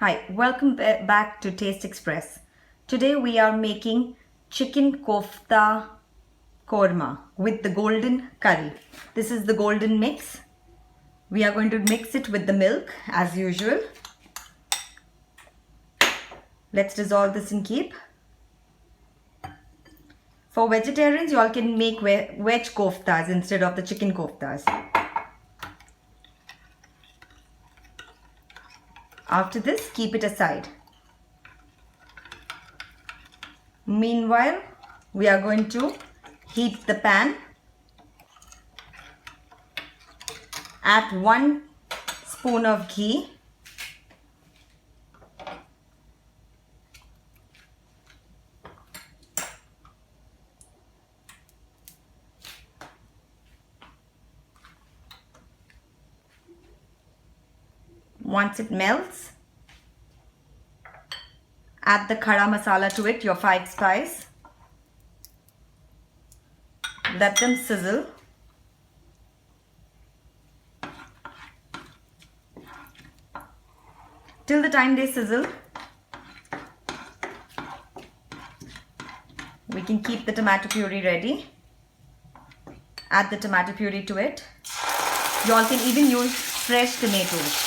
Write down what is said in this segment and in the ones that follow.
Hi, welcome back to Taste Express. Today we are making chicken kofta korma with the golden curry. This is the golden mix. We are going to mix it with the milk as usual. Let's dissolve this and keep. For vegetarians, you all can make veg koftas instead of the chicken koftas. After this, keep it aside. Meanwhile, we are going to heat the pan. Add 1 spoon of ghee. Once it melts, add the khada masala to it, your 5 spice. Let them sizzle. Till the time they sizzle, we can keep the tomato puree ready. Add the tomato puree to it. You all can even use fresh tomatoes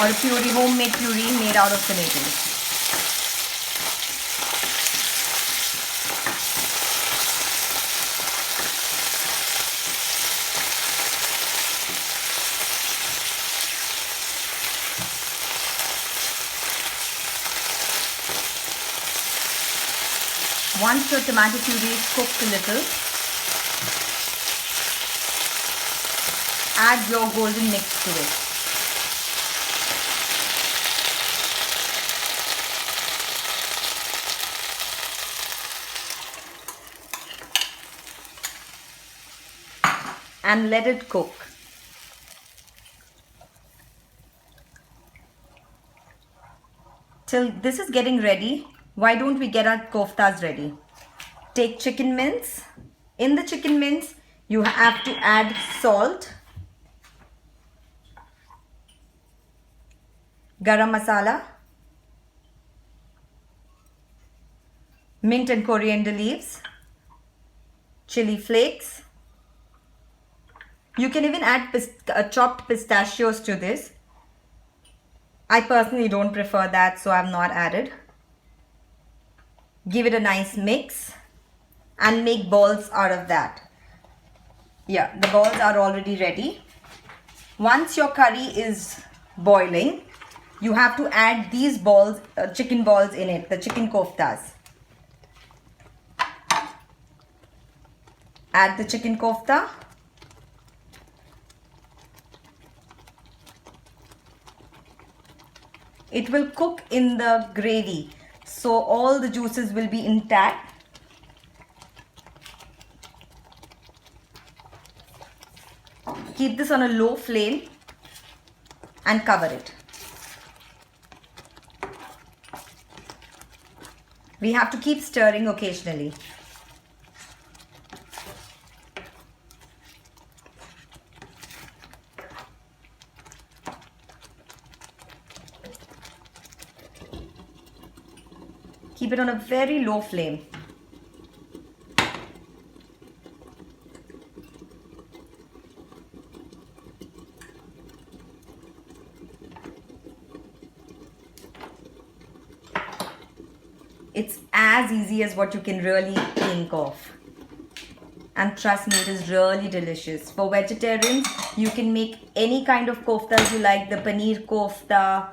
or a puree, homemade puree made out of tomatoes. Once your tomato puree is cooked a little, add your golden mix to it. And let it cook. Till this is getting ready, why don't we get our koftas ready? Take chicken mince. In the chicken mince, you have to add salt, garam masala, mint and coriander leaves, chili flakes. You can even add chopped pistachios to this. I personally don't prefer that, so I've not added. Give it a nice mix and make balls out of that. Yeah, the balls are already ready. Once your curry is boiling, you have to add these balls, chicken balls in it, the chicken koftas. Add the chicken kofta. It will cook in the gravy, so all the juices will be intact. Keep this on a low flame and cover it. We have to keep stirring occasionally. Keep it on a very low flame. It's as easy as what you can really think of. And trust me, it is really delicious. For vegetarians, you can make any kind of koftas you like. The paneer kofta,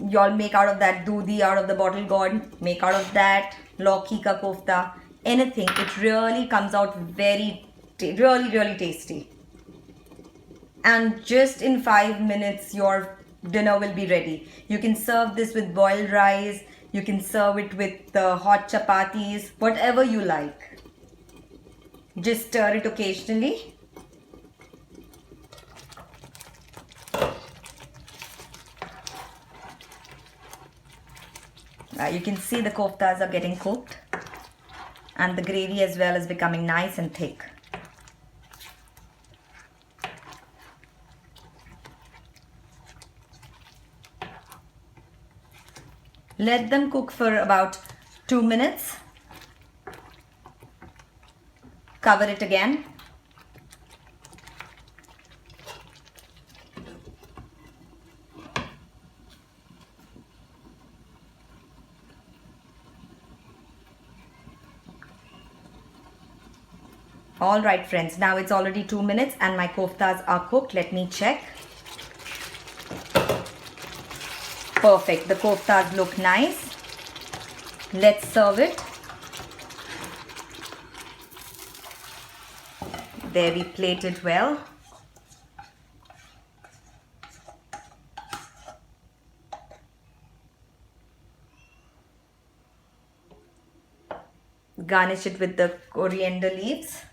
y'all make out of that doodhi, out of the bottle gourd, make out of that, lauki ka kofta, anything. It really comes out really tasty. And just in 5 minutes, your dinner will be ready. You can serve this with boiled rice. You can serve it with hot chapatis, whatever you like. Just stir it occasionally. You can see the koftas are getting cooked and the gravy as well is becoming nice and thick. Let them cook for about 2 minutes. Cover it again. Alright friends, now it's already 2 minutes and my koftas are cooked. Let me check. Perfect, the koftas look nice. Let's serve it. There, we plate it well. Garnish it with the coriander leaves.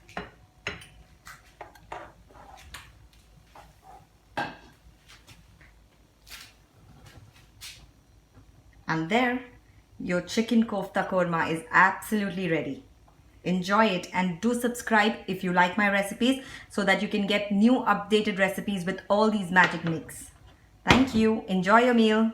And there, your chicken kofta korma is absolutely ready. Enjoy it and do subscribe if you like my recipes so that you can get new updated recipes with all these magic mix. Thank you. Enjoy your meal.